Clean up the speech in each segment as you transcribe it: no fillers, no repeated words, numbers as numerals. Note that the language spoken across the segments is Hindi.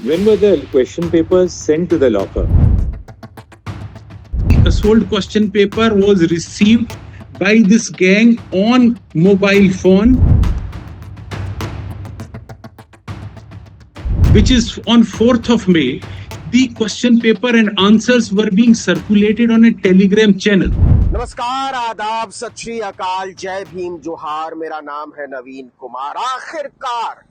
When were the question papers sent to the locker? A sold question paper was received by this gang on mobile phone, which is on 4th of May. The question paper and answers were being circulated on a Telegram channel. नमस्कार, आदाब, सत श्री अकाल, जय भीम, जोहार। मेरा नाम है नवीन कुमार। आखिरकार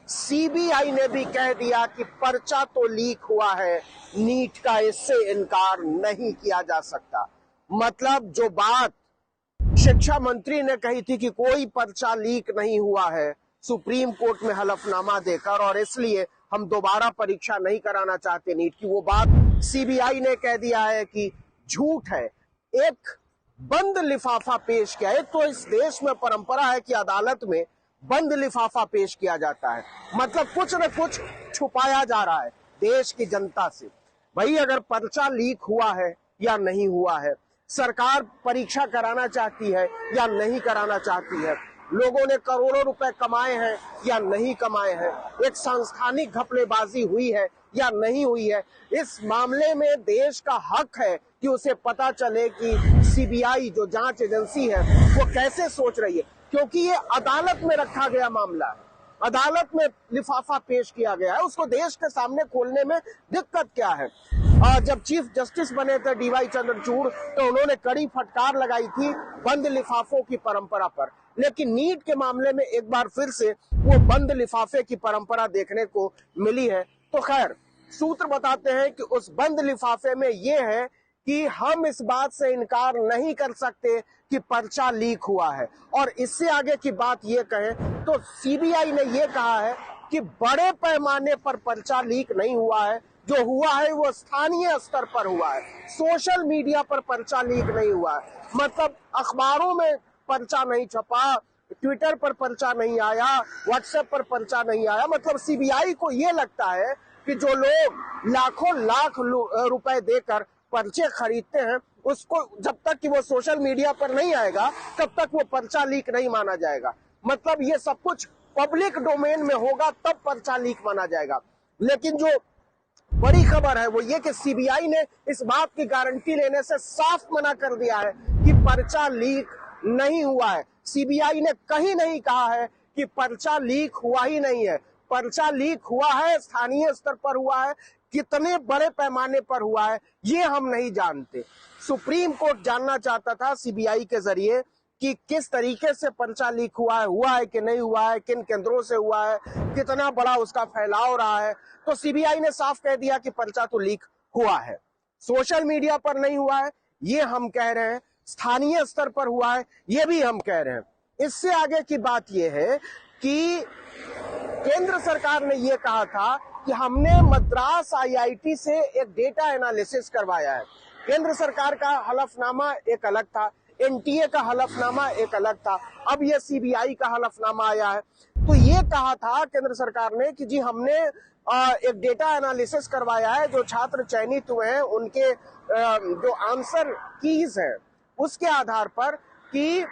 सीबीआई ने भी कह दिया कि पर्चा तो लीक हुआ है, नीट का इससे इनकार नहीं किया जा सकता। मतलब जो बात शिक्षा मंत्री ने कही थी कि कोई पर्चा लीक नहीं हुआ है सुप्रीम कोर्ट में हलफनामा देकर, और इसलिए हम दोबारा परीक्षा नहीं कराना चाहते नीट की, वो बात सीबीआई ने कह दिया है कि झूठ है। एक बंद लिफाफा पेश किया। एक तो इस देश में परंपरा है कि अदालत में बंद लिफाफा पेश किया जाता है, मतलब कुछ न कुछ छुपाया जा रहा है देश की जनता से। भाई, अगर पर्चा लीक हुआ है या नहीं हुआ है, सरकार परीक्षा कराना चाहती है या नहीं कराना चाहती है, लोगों ने करोड़ों रुपए कमाए हैं या नहीं कमाए हैं, एक सांस्थानिक घपलेबाजी हुई है या नहीं हुई है, इस मामले में देश का हक है कि उसे पता चले कि सीबीआई जो जांच एजेंसी है वो कैसे सोच रही है, क्योंकि ये अदालत में रखा गया मामला है, अदालत में लिफाफा पेश किया गया है। उसको देश के सामने खोलने में दिक्कत क्या है? जब चीफ जस्टिस बने थे डीवाई चंद्रचूड़, तो उन्होंने कड़ी फटकार लगाई थी बंद लिफाफों की परंपरा पर, लेकिन नीट के मामले में एक बार फिर से वो बंद लिफाफे की परंपरा देखने को मिली है। तो खैर, सूत्र बताते हैं कि उस बंद लिफाफे में ये है कि हम इस बात से इनकार नहीं कर सकते कि पर्चा लीक हुआ है। और इससे आगे की बात ये कहें तो सीबीआई ने ये कहा है कि बड़े पैमाने पर पर्चा लीक नहीं हुआ है, जो हुआ है वो स्थानीय स्तर पर हुआ है, सोशल मीडिया पर पर्चा लीक नहीं हुआ है। मतलब अखबारों में पर्चा नहीं छपा, ट्विटर पर पर्चा नहीं आया, व्हाट्सएप पर पर्चा नहीं आया। मतलब सीबीआई को ये लगता है कि जो लोग लाखों लाख रुपए देकर पर्चे खरीदते हैं, उसको जब तक कि वो सोशल मीडिया पर नहीं आएगा तब तक वो पर्चा लीक नहीं माना जाएगा। मतलब ये सब कुछ पब्लिक डोमेन में होगा तब पर्चा लीक माना जाएगा। लेकिन जो बड़ी खबर है वो ये कि सीबीआई ने इस बात की गारंटी लेने से साफ मना कर दिया है कि पर्चा लीक नहीं हुआ है। सीबीआई ने कहीं नहीं कहा है कि पर्चा लीक हुआ ही नहीं है। पर्चा लीक हुआ है, स्थानीय स्तर पर हुआ है, कितने बड़े पैमाने पर हुआ है ये हम नहीं जानते। सुप्रीम कोर्ट जानना चाहता था सीबीआई के जरिए कि किस तरीके से पर्चा लीक हुआ है कि नहीं हुआ है, किन केंद्रों से हुआ है, कितना बड़ा उसका फैलाव रहा है। तो सीबीआई ने साफ कह दिया कि पर्चा तो लीक हुआ है, सोशल मीडिया पर नहीं हुआ है ये हम कह रहे हैं, स्थानीय स्तर पर हुआ है ये भी हम कह रहे हैं। इससे आगे की बात यह है कि केंद्र सरकार ने यह कहा था कि हमने मद्रास आईआईटी से एक डेटा एनालिसिस करवाया है। केंद्र सरकार का हलफनामा एक अलग था, एनटीए का हलफनामा एक अलग था, अब यह सीबीआई का हलफनामा आया है। तो ये कहा था केंद्र सरकार ने कि जी हमने एक डेटा एनालिसिस करवाया है, जो छात्र चयनित हुए हैं उनके जो आंसर कीज है उसके आधार पर, कि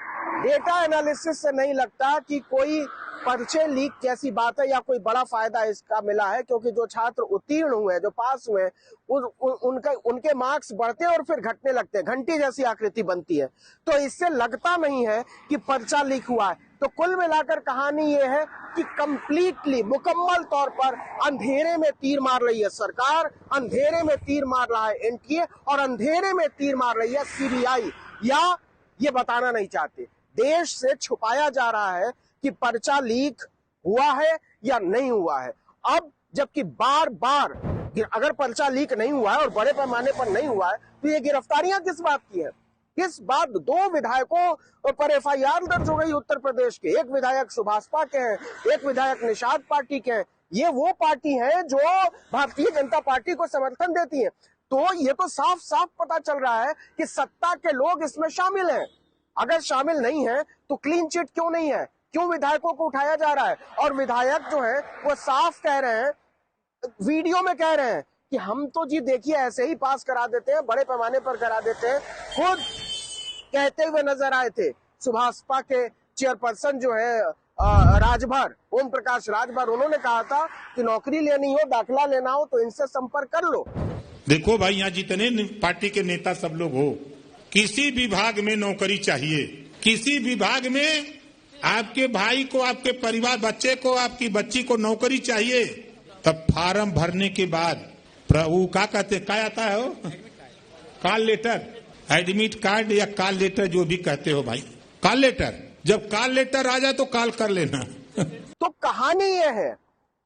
डेटा एनालिसिस से नहीं लगता कि कोई पर्चे लीक जैसी बात है या कोई बड़ा फायदा इसका मिला है, क्योंकि जो छात्र उत्तीर्ण हुए, जो पास हुए, उनके मार्क्स बढ़ते हैं और फिर घटने लगते हैं, घंटी जैसी आकृति बनती है। तो इससे लगता नहीं है कि पर्चा लीक हुआ है। तो कुल मिलाकर कहानी ये है कि कंप्लीटली, मुकम्मल तौर पर अंधेरे में तीर मार रही है सरकार, अंधेरे में तीर मार रहा है एनटीए, और अंधेरे में तीर मार रही है सीबीआई। या ये बताना नहीं चाहते, देश से छुपाया जा रहा है कि पर्चा लीक हुआ है या नहीं हुआ है। अब जबकि बार बार अगर पर्चा लीक नहीं हुआ है और बड़े पैमाने पर नहीं हुआ है, तो ये गिरफ्तारियां किस बात की है? किस बात? 2 विधायकों पर एफआईआर दर्ज हो गई उत्तर प्रदेश के। एक विधायक सुभाषपा के हैं, एक विधायक निषाद पार्टी के हैं। ये वो पार्टी है जो भारतीय जनता पार्टी को समर्थन देती है। तो ये तो साफ साफ पता चल रहा है कि सत्ता के लोग इसमें शामिल हैं। अगर शामिल नहीं है तो क्लीन चिट क्यों नहीं है? क्यों विधायकों को उठाया जा रहा है? और विधायक जो है वो साफ कह रहे हैं, वीडियो में कह रहे हैं कि हम तो जी देखिए ऐसे ही पास करा देते हैं, बड़े पैमाने पर करा देते हैं। खुद कहते हुए नजर आए थे सुभाषपा के चेयरपर्सन जो है राजभर, ओम प्रकाश राजभर, उन्होंने कहा था कि नौकरी लेनी हो, दाखिला लेना हो तो इनसे संपर्क कर लो। देखो भाई, यहाँ जितने पार्टी के नेता सब लोग हो, किसी विभाग में नौकरी चाहिए, किसी विभाग में आपके भाई को, आपके परिवार, बच्चे को, आपकी बच्ची को नौकरी चाहिए, तब फार्म भरने के बाद प्रभु क्या कहते, क्या आता है वो, कॉल लेटर, एडमिट कार्ड या कॉल लेटर, जो भी कहते हो भाई, कॉल लेटर, जब कॉल लेटर आ जाए तो कॉल कर लेना। तो कहानी यह है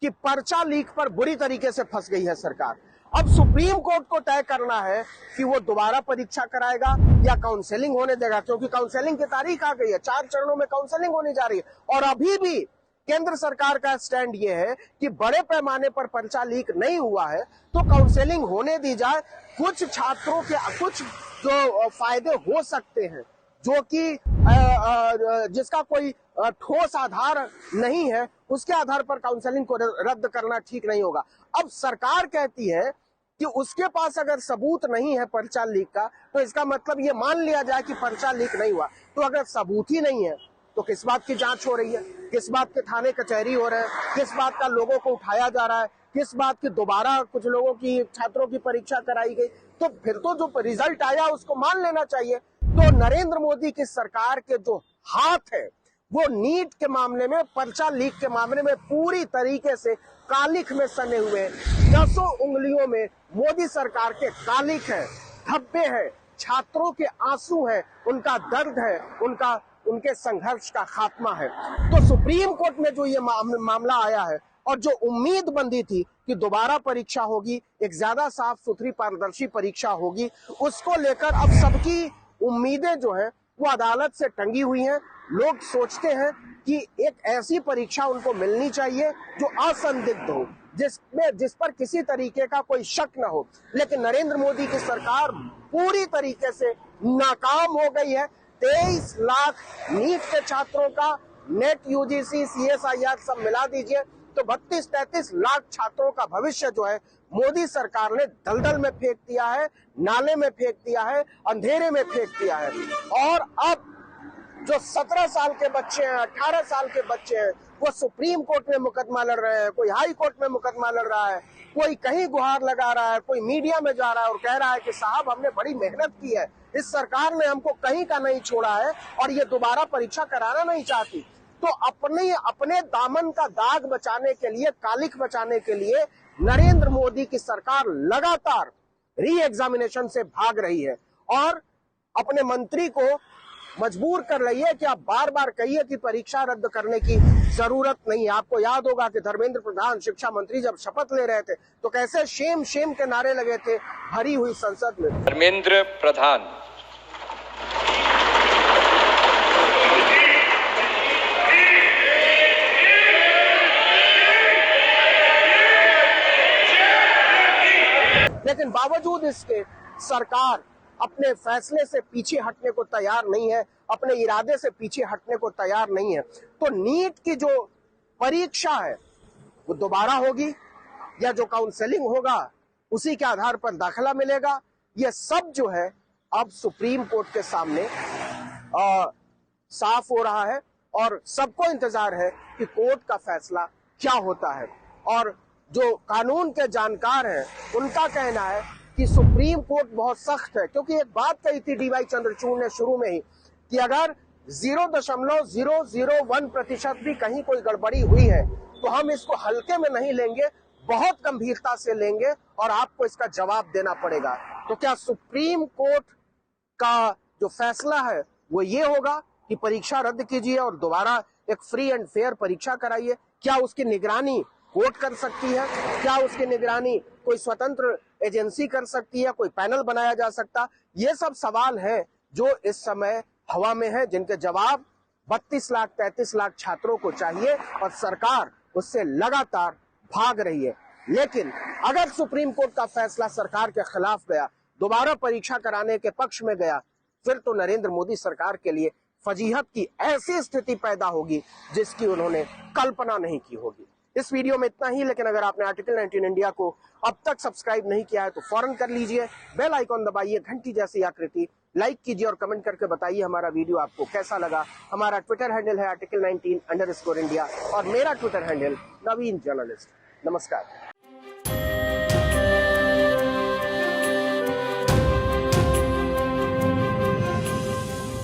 कि पर्चा लीक पर बुरी तरीके से फंस गई है सरकार। अब सुप्रीम कोर्ट को तय करना है कि वो दोबारा परीक्षा कराएगा या काउंसलिंग होने देगा, क्योंकि काउंसलिंग की तारीख आ गई है, 4 चरणों में काउंसलिंग होने जा रही है। और अभी भी केंद्र सरकार का स्टैंड ये है कि बड़े पैमाने पर पर्चा लीक नहीं हुआ है तो काउंसलिंग होने दी जाए। कुछ छात्रों के कुछ जो फायदे हो सकते हैं, जो कि जिसका कोई ठोस आधार नहीं है, उसके आधार पर काउंसलिंग को रद्द करना ठीक नहीं होगा। अब सरकार कहती है कि उसके पास अगर सबूत नहीं है पर्चा लीक का, तो इसका मतलब ये मान लिया जाए कि पर्चा लीक नहीं हुआ। तो अगर सबूत ही नहीं है तो किस बात की जांच हो रही है, किस बात के थाने कचहरी हो रहे हैं, किस बात का लोगों को उठाया जा रहा है, किस बात की दोबारा कुछ लोगों की, छात्रों की परीक्षा कराई गई। तो फिर तो जो रिजल्ट आया उसको मान लेना चाहिए। तो नरेंद्र मोदी की सरकार के जो हाथ है वो नीट के मामले में, पर्चा लीक के मामले में पूरी तरीके से कालिख में सने हुए हैं। 10 उंगलियों में मोदी सरकार के कालिख है, धब्बे है, छात्रों के आंसू है, उनका दर्द है, उनके संघर्ष का खात्मा है। तो सुप्रीम कोर्ट में जो ये मामला आया है और जो उम्मीद बंधी थी कि दोबारा परीक्षा होगी, एक ज्यादा साफ सुथरी पारदर्शी परीक्षा होगी, उसको लेकर अब सबकी उम्मीदें जो है वो अदालत से टंगी हुई हैं। लोग सोचते हैं कि एक ऐसी परीक्षा उनको मिलनी चाहिए जो असंदिग्ध हो, जिस पर किसी तरीके का कोई शक न हो। लेकिन नरेंद्र मोदी की सरकार पूरी तरीके से नाकाम हो गई है। 23 लाख नीट के छात्रों का, नेट, यूजीसी, CSIR सब मिला दीजिए तो 32-33 लाख छात्रों का भविष्य जो है मोदी सरकार ने दलदल में फेंक दिया है, नाले में फेंक दिया है, अंधेरे में फेंक दिया है। और अब जो 17 साल के बच्चे हैं, 18 साल के बच्चे हैं, वो सुप्रीम कोर्ट में मुकदमा लड़ रहे हैं, कोई हाई कोर्ट में मुकदमा लड़ रहा है, कोई कहीं गुहार लगा रहा है, कोई मीडिया में जा रहा है और कह रहा है कि साहब हमने बड़ी मेहनत की है, इस सरकार ने हमको कहीं का नहीं छोड़ा है और ये दोबारा परीक्षा कराना नहीं चाहती। तो अपने दामन का दाग बचाने के लिए, कालिख बचाने के लिए नरेंद्र मोदी की सरकार लगातार री एग्जामिनेशन से भाग रही है और अपने मंत्री को मजबूर कर रही है कि आप बार बार कहिए कि परीक्षा रद्द करने की जरूरत नहीं है। आपको याद होगा कि धर्मेंद्र प्रधान शिक्षा मंत्री जब शपथ ले रहे थे तो कैसे शेम शेम के नारे लगे थे भरी हुई संसद में। धर्मेंद्र प्रधान। लेकिन बावजूद इसके सरकार अपने फैसले से पीछे हटने को तैयार नहीं है, अपने इरादे से पीछे हटने को तैयार नहीं है। तो नीट की जो परीक्षा है वो दोबारा होगी या जो काउंसलिंग होगा उसी के आधार पर दाखिला मिलेगा, ये सब जो है अब सुप्रीम कोर्ट के सामने साफ हो रहा है और सबको इंतजार है कि कोर्ट का फैसला क्या होता है। और जो कानून के जानकार हैं उनका कहना है कि सुप्रीम कोर्ट बहुत सख्त है, क्योंकि एक बात कही थी DY चंद्रचूड़ ने शुरू में ही कि अगर 0.001% भी कहीं कोई गड़बड़ी हुई है तो हम इसको हल्के में नहीं लेंगे, बहुत गंभीरता से लेंगे और आपको इसका जवाब देना पड़ेगा। तो क्या सुप्रीम कोर्ट का जो फैसला है वो ये होगा कि परीक्षा रद्द कीजिए और दोबारा एक फ्री एंड फेयर परीक्षा कराइए? क्या उसकी निगरानी कोर्ट कर सकती है? क्या उसकी निगरानी कोई स्वतंत्र एजेंसी कर सकती है? कोई पैनल बनाया जा सकता? ये सब सवाल हैं जो इस समय हवा में है, जिनके जवाब 32 लाख 33 लाख छात्रों को चाहिए और सरकार उससे लगातार भाग रही है। लेकिन अगर सुप्रीम कोर्ट का फैसला सरकार के खिलाफ गया, दोबारा परीक्षा कराने के पक्ष में गया, फिर तो नरेंद्र मोदी सरकार के लिए फजीहत की ऐसी स्थिति पैदा होगी जिसकी उन्होंने कल्पना नहीं की होगी। इस वीडियो में इतना ही, लेकिन अगर आपने आर्टिकल 19 इंडिया को अब तक सब्सक्राइब नहीं किया है तो फौरन कर लीजिए, बेल आइकॉन दबाइए, घंटी जैसी आकृति लाइक कीजिए और कमेंट करके बताइए हमारा वीडियो आपको कैसा लगा। हमारा ट्विटर हैंडल है article19_India और मेरा ट्विटर हैंडल नवीन जर्नलिस्ट। नमस्कार।